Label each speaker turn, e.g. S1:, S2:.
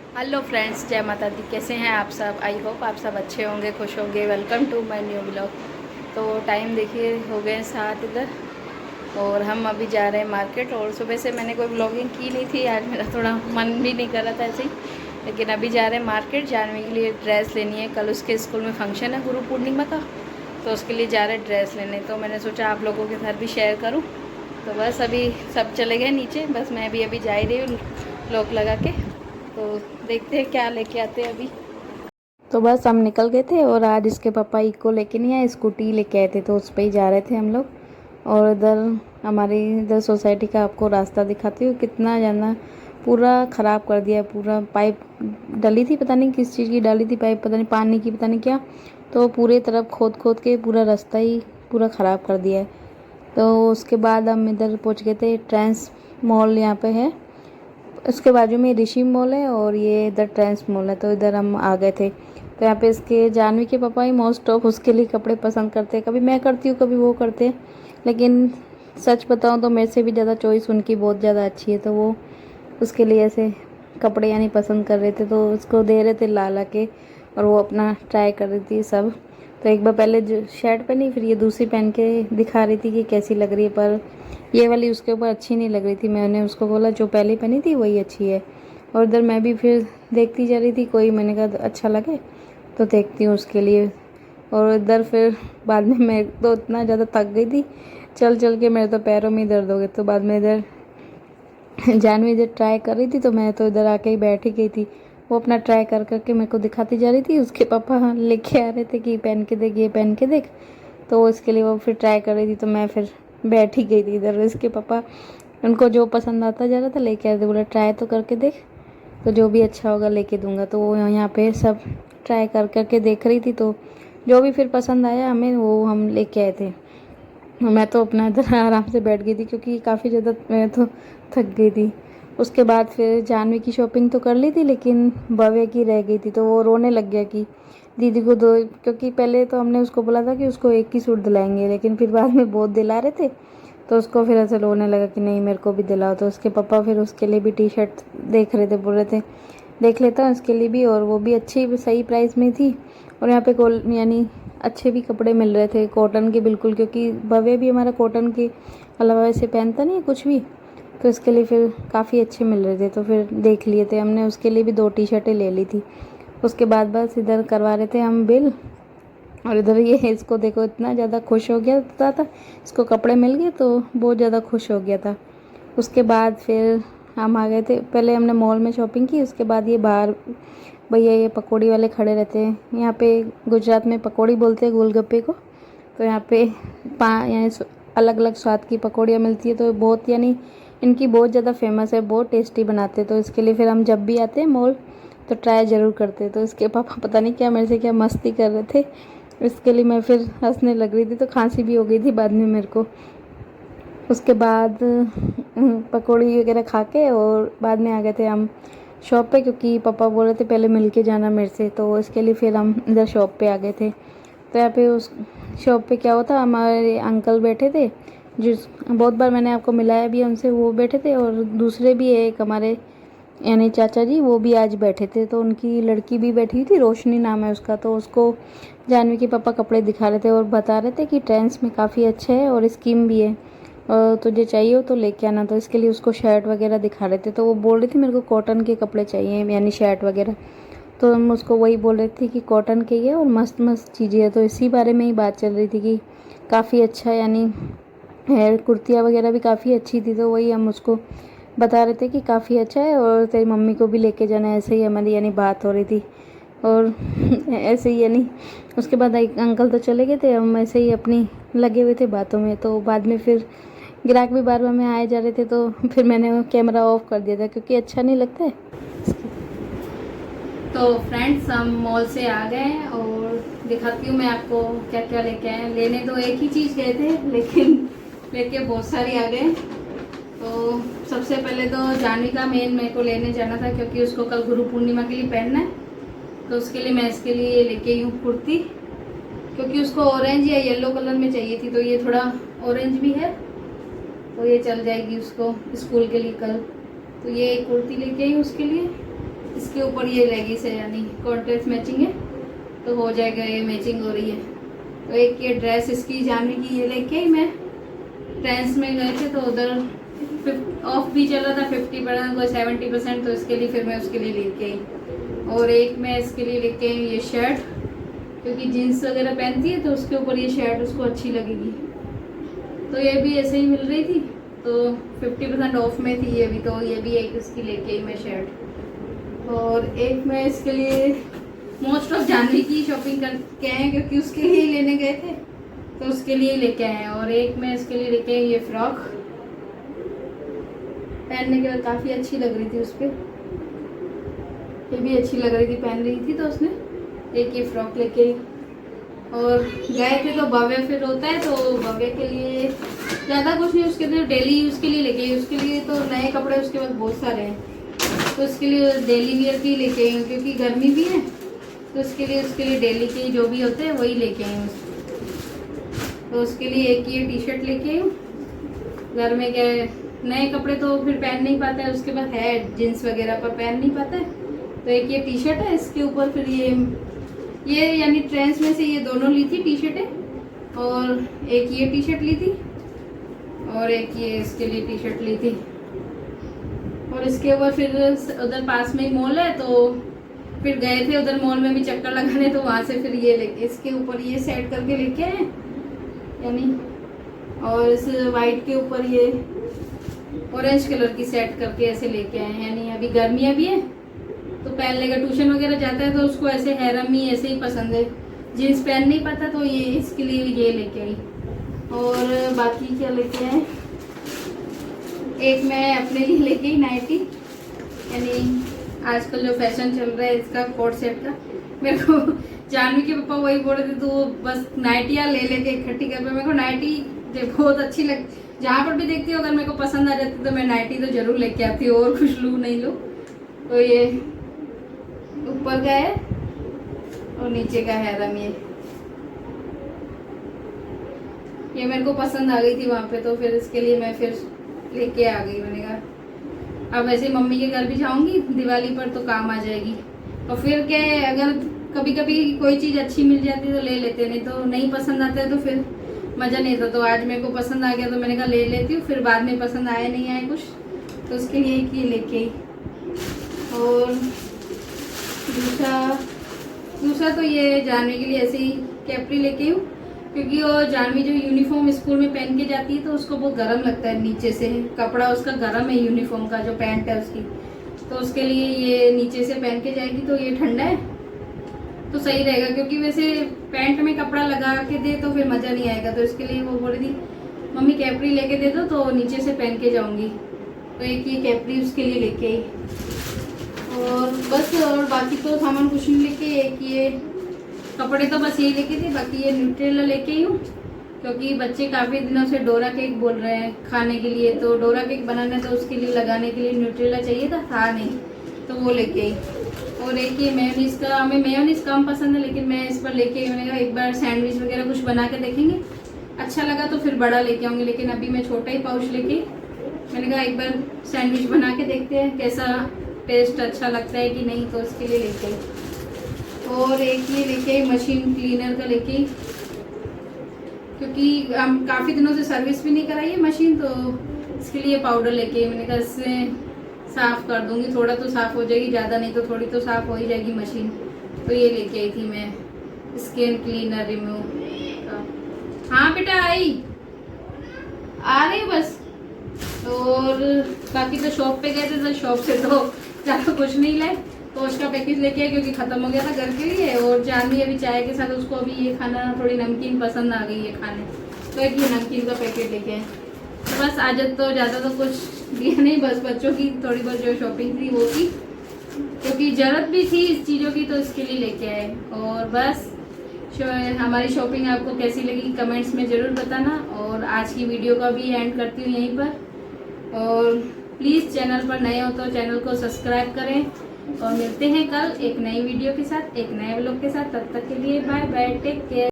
S1: Hello friends, जय माता दी। कैसे हैं आप सब? आई होप आप सब अच्छे होंगे, खुश होंगे। Welcome to my new blog. तो टाइम देखिए हो गए 7 इधर, और हम अभी जा रहे हैं मार्केट। और सुबह से मैंने कोई ब्लॉगिंग की नहीं थी, आज मेरा थोड़ा मन भी नहीं कर रहा था ऐसे ही। लेकिन अभी जा रहे हैं मार्केट, जाने के लिए ड्रेस लेनी है। कल उसके स्कूल में फंक्शन है गुरु पूर्णिमा का, तो उसके लिए जा रहे हैं ड्रेस लेने। तो मैंने सोचा आप लोगों के साथ भी शेयर करूँ। तो बस अभी सब चले गए नीचे, बस मैं भी अभी जा ही रही हूँ लॉक लगा के। तो देखते हैं क्या लेके आते हैं अभी। तो बस हम निकल गए थे, और आज इसके पापा इको लेके नहीं आए, स्कूटी लेके आए थे, तो उस पर ही जा रहे थे हम लोग। और इधर हमारी इधर सोसाइटी का आपको रास्ता दिखाती हूँ, कितना ज़्यादा पूरा ख़राब कर दिया है। पूरा पाइप डली थी, पता नहीं किस चीज़ की डाली थी पाइप, पता नहीं पानी की, पता नहीं क्या। तो पूरे तरफ खोद खोद के पूरा रास्ता ही पूरा ख़राब कर दिया है। तो उसके बाद हम इधर पहुँच गए थे, ट्रांस मॉल यहाँ पे है, उसके बाजू में ऋषि मॉल है, और ये इधर ट्रेंड्स मॉल है। तो इधर हम आ गए थे। तो यहाँ पे इसके जानवी के पापा ही मोस्ट ऑफ उसके लिए कपड़े पसंद करते हैं। कभी मैं करती हूँ, कभी वो करते हैं। लेकिन सच बताऊँ तो मेरे से भी ज़्यादा चॉइस उनकी बहुत ज़्यादा अच्छी है। तो वो उसके लिए ऐसे कपड़े यानी पसंद कर रहे थे, तो उसको दे रहे थे ला ला के, और वो अपना ट्राई कर रही थी सब। तो एक बार पहले जो शर्ट पहनी, फिर ये दूसरी पहन के दिखा रही थी कि कैसी लग रही है, पर ये वाली उसके ऊपर अच्छी नहीं लग रही थी। मैंने उसको बोला जो पहले पहनी थी वही अच्छी है। और इधर मैं भी फिर देखती जा रही थी, कोई मैंने कहा अच्छा लगे तो देखती हूँ उसके लिए। और इधर फिर बाद में मैं तो इतना ज़्यादा थक गई थी, चल चल के मेरे तो पैरों में ही दर्द हो गए। तो बाद में इधर जानवी इधर ट्राई कर रही थी, तो मैं तो इधर आके ही बैठ ही गई थी। वो अपना ट्राई कर करके मेरे को दिखाती जा रही थी। उसके पापा लेके आ रहे थे कि पहन के देख, ये पहन के देख। तो इसके लिए वो फिर ट्राई कर रही थी, तो मैं फिर बैठ ही गई थी इधर। इसके पापा उनको जो पसंद आता जा रहा था लेके आ रहे थे, बोला ट्राई तो करके देख, तो जो भी अच्छा होगा लेके दूंगा। तो वो यहाँ पे सब ट्राई कर करके देख रही थी, तो जो भी फिर पसंद आया हमें वो हम लेके आए थे। मैं तो अपना इधर आराम से बैठ गई थी, क्योंकि काफ़ी ज़्यादा मैं तो थक गई थी। उसके बाद फिर जानवी की शॉपिंग तो कर ली थी, लेकिन भव्य की रह गई थी। तो वो रोने लग गया कि दीदी को दो, क्योंकि पहले तो हमने उसको बोला था कि उसको एक ही सूट दिलाएंगे, लेकिन फिर बाद में बहुत दिला रहे थे। तो उसको फिर ऐसे रोने लगा कि नहीं मेरे को भी दिलाओ। तो उसके पापा फिर उसके लिए भी टी शर्ट देख रहे थे, बोल रहे थे देख लेता हूँ इसके लिए भी। और वो भी अच्छी सही प्राइस में थी, और यहाँ पे यानी अच्छे भी कपड़े मिल रहे थे कॉटन के बिल्कुल, क्योंकि भव्य भी हमारा कॉटन के अलावा वैसे पहनता नहीं है कुछ भी। तो इसके लिए फिर काफ़ी अच्छे मिल रहे थे, तो फिर देख लिए थे हमने। उसके लिए भी 2 टी शर्टें ले ली थी। उसके बाद बस इधर करवा रहे थे हम बिल। और इधर ये इसको देखो, इतना ज़्यादा खुश हो गया था, इसको कपड़े मिल गए तो बहुत ज़्यादा खुश हो गया था। उसके बाद फिर हम आ गए थे। पहले हमने मॉल में शॉपिंग की, उसके बाद ये बाहर भैया ये पकौड़ी वाले खड़े रहते हैं। यहाँ पे गुजरात में पकौड़ी बोलते हैं गोलगप्पे को। तो यहाँ पे यानी अलग अलग स्वाद की पकौड़ियाँ मिलती है। तो बहुत यानी इनकी बहुत ज़्यादा फेमस है, बहुत टेस्टी बनाते हैं। तो इसके लिए फिर हम जब भी आते हैं मॉल तो ट्राई ज़रूर करते हैं। तो इसके पापा पता नहीं क्या मेरे से क्या मस्ती कर रहे थे, इसके लिए मैं फिर हंसने लग रही थी। तो खांसी भी हो गई थी बाद में मेरे को। उसके बाद पकौड़ी वगैरह खा के और बाद में आ गए थे हम शॉप पे, क्योंकि पापा बोल रहे थे पहले मिल के जाना मेरे से। तो इसके लिए फिर हम इधर शॉप पे आ गए थे। तो यहाँ पे उस शॉप पे क्या होता, हमारे अंकल बैठे थे, जिस बहुत बार मैंने आपको मिलाया भी उनसे, वो बैठे थे। और दूसरे भी एक हमारे यानी चाचा जी, वो भी आज बैठे थे। तो उनकी लड़की भी बैठी थी, रोशनी नाम है उसका। तो उसको जानवी के पापा कपड़े दिखा रहे थे और बता रहे थे कि ट्रेंड्स में काफ़ी अच्छे है और स्कीम भी है, और तुझे चाहिए हो तो लेके आना। तो इसके लिए उसको शर्ट वगैरह दिखा रहे थे। तो वो बोल रही थी मेरे को कॉटन के कपड़े चाहिए, यानी शर्ट वगैरह। तो हम उसको वही बोल रहे थे कि कॉटन के ही है और मस्त मस्त चीज़ें है। तो इसी बारे में ही बात चल रही थी कि काफ़ी अच्छा यानी हेयर कुर्तियाँ वगैरह भी काफ़ी अच्छी थी। तो वही हम उसको बता रहे थे कि काफ़ी अच्छा है, और तेरी मम्मी को भी लेके जाना है। ऐसे ही हमारी यानी बात हो रही थी। और ऐसे ही यानी उसके बाद एक अंकल तो चले गए थे, हम ऐसे ही अपनी लगे हुए थे बातों में। तो बाद में फिर ग्राहक भी बार बार में आए जा रहे थे, तो फिर मैंने वो कैमरा ऑफ कर दिया था, क्योंकि अच्छा नहीं लगता है। तो फ्रेंड्स हम मॉल से आ गए, और दिखाती हूँ मैं आपको क्या क्या लेके आए। लेने तो एक ही चीज़ गए थे, लेकिन लेके बहुत सारी आ गए। तो सबसे पहले तो जानवी का मेन मेरे को लेने जाना था, क्योंकि उसको कल गुरु पूर्णिमा के लिए पहनना है। तो उसके लिए मैं इसके लिए लेके आई हूँ कुर्ती, क्योंकि उसको ऑरेंज या येलो कलर में चाहिए थी। तो ये थोड़ा ऑरेंज भी है, तो ये चल जाएगी उसको स्कूल के लिए कल। तो ये एक कुर्ती लेके आई उसके लिए। इसके इसके ऊपर ये लेगिस है, यानी कॉन्ट्रास्ट मैचिंग है तो हो जाएगा, ये मैचिंग हो रही है। तो एक ये ड्रेस इसकी जानवी की ये लेके आई मैं, ट्रेंड्स में गए थे तो उधर ऑफ भी चल रहा था 50% कोई 70%, तो इसके लिए फिर मैं उसके लिए लेके आई। और एक मैं इसके लिए लेके आई ये शर्ट, क्योंकि जीन्स वगैरह पहनती है तो उसके ऊपर ये शर्ट उसको अच्छी लगेगी। तो ये भी ऐसे ही मिल रही थी तो 50% ऑफ में थी ये भी, तो ये भी एक इसकी लेके आई मैं शर्ट। और एक मैं इसके लिए मोस्ट ऑफ जानवी की शॉपिंग करके आए हैं, क्योंकि उसके लिए ही लेने गए थे तो उसके लिए लेके आए हैं। और एक मैं इसके लिए लेके आई ये फ्रॉक, पहनने के बाद काफ़ी अच्छी लग रही थी उस पर, ये भी अच्छी लग रही थी, पहन रही थी तो उसने एक ये फ्रॉक लेके आई। और गए थे तो भव्य फिर होता है तो भव्य के लिए ज़्यादा कुछ नहीं, उसके लिए डेली यूज़ के लिए लेके आई। उसके लिए तो नए कपड़े उसके बाद बहुत सारे हैं तो उसके लिए डेली वियर की लेके आई हूँ, क्योंकि गर्मी भी है तो उसके लिए डेली के जो भी होते हैं वही लेके आई हूँ। तो उसके लिए एक ये टी शर्ट लेके आई हूँ। घर में क्या है, नए कपड़े तो फिर पहन नहीं पाता है, उसके बाद है जीन्स वगैरह पर पहन नहीं पाता है, तो एक ये टी शर्ट है, इसके ऊपर फिर ये यानी ट्रेंड्स में से ये दोनों ली थी टी शर्टें, और एक ये टी शर्ट ली थी और एक ये इसके लिए टी शर्ट ली थी। और इसके ऊपर फिर उधर पास में ही मॉल है तो फिर गए थे उधर मॉल में भी चक्कर लगाने, तो वहाँ से फिर ये लेके इसके ऊपर ये सेट करके लेके आए यानी, और इस वाइट के ऊपर ये ऑरेंज कलर की सेट करके ऐसे लेके आए हैं। यानी अभी गर्मियाँ भी है तो पहन लेगा, ट्यूशन वगैरह जाता है तो उसको ऐसे हैरम ही ऐसे ही पसंद है, जीन्स पहन नहीं पाता तो ये इसके लिए ये लेके आई। और बाकी क्या लेके आए, एक मैं अपने लिए लेके आई नाइटी, यानी आजकल जो फैशन चल रहा है इसका कोट सेट का। मेरे को जानवी के पापा वही बोल रहे थे तो बस नाइटियाँ ले लेके इकट्ठी कर, मेरे को नाइटी बहुत अच्छी लग, जहाँ पर भी देखती हूँ अगर मेरे को पसंद आ जाती तो मैं नाइटी तो जरूर लेके आती हूँ, और कुछ लूँ नहीं लूँ। तो ये ऊपर का है और नीचे का है रम, ये मेरे को पसंद आ गई थी वहाँ पे तो फिर इसके लिए मैं फिर लेके आ गई। मैंने कहा अब वैसे मम्मी के घर भी जाऊंगी दिवाली पर तो काम आ जाएगी, और फिर क्या है अगर कभी कभी कोई चीज़ अच्छी मिल जाती है तो ले लेते, नहीं तो नहीं पसंद आता है तो फिर मज़ा नहीं था। तो आज मेरे को पसंद आ गया तो मैंने कहा ले लेती हूँ, फिर बाद में पसंद आया नहीं आया कुछ तो उसके लिए एक ये लेके आई। और दूसरा तो ये जानवी के लिए ऐसे ही कैप्री लेके आई हूँ, क्योंकि वो जानवी जो यूनिफॉर्म स्कूल में पहन के जाती है तो उसको बहुत गर्म लगता है, नीचे से कपड़ा उसका गर्म है यूनिफॉर्म का जो पैंट है उसकी, तो उसके लिए ये नीचे से पहन के जाएगी तो ये ठंडा है तो सही रहेगा, क्योंकि वैसे पैंट में कपड़ा लगा के दे तो फिर मज़ा नहीं आएगा। तो इसके लिए वो बोल रही थी मम्मी कैप्री लेके दे दो तो नीचे से पहन के जाऊँगी, तो एक ये कैप्री उसके लिए लेके आई। और बस, और बाकी तो सामान कुछ नहीं लेके, एक ये कपड़े तो बस यही लेके थे, बाकी ये न्यूट्रेला लेके ही हूँ क्योंकि बच्चे काफ़ी दिनों से डोरा केक बोल रहे हैं खाने के लिए, तो डोरा केक बनाना तो उसके लिए लगाने के लिए न्यूट्रेला चाहिए था नहीं तो वो लेके आई। और एक ये मेयोनीज का, हमें मेयोनीज कम पसंद है लेकिन मैं इस पर लेके आई, मैंने कहा एक बार सैंडविच वगैरह कुछ बना के देखेंगे, अच्छा लगा तो फिर बड़ा लेके आऊँगी, लेकिन अभी मैं छोटा ही पाउच लेके, मैंने कहा एक बार सैंडविच बना के देखते हैं कैसा टेस्ट अच्छा लगता है कि नहीं, तो उसके लिए लेके आई। और एक ये लेके आई मशीन क्लीनर का लेके आई, क्योंकि हम काफ़ी दिनों से सर्विस भी नहीं कराई है मशीन, तो इसके लिए पाउडर लेके आई। मैंने कहा इससे साफ़ कर दूंगी, थोड़ा तो साफ़ हो जाएगी, ज़्यादा नहीं तो थोड़ी तो साफ़ हो ही जाएगी मशीन, तो ये लेके आई थी मैं स्किन क्लीनर रिमूव का। हाँ बेटा आ रही बस। और बाकी तो शॉप पे गए थे तो शॉप से तो ज़्यादा कुछ नहीं लाए, तो उसका पैकेज लेके आए क्योंकि ख़त्म हो गया था घर के लिए। और जानवी अभी चाय के साथ उसको अभी ये खाना थोड़ी नमकीन पसंद आ गई है खाने, तो एक ये नमकीन का पैकेट लेके आए। तो बस आज तो ज़्यादा तो कुछ लिया नहीं, बस बच्चों की थोड़ी बहुत जो शॉपिंग थी वो की, क्योंकि ज़रूरत भी थी इस चीज़ों की तो इसके लिए लेके आए। और बस हमारी शॉपिंग आपको कैसी लगी कमेंट्स में ज़रूर बताना, और आज की वीडियो का भी एंड करती हूँ यहीं पर। और प्लीज़ चैनल पर नए हो तो चैनल को सब्सक्राइब करें, और मिलते हैं कल एक नई वीडियो के साथ, एक नए व्लॉग के साथ। तब तक के लिए बाय बाय, टेक केयर।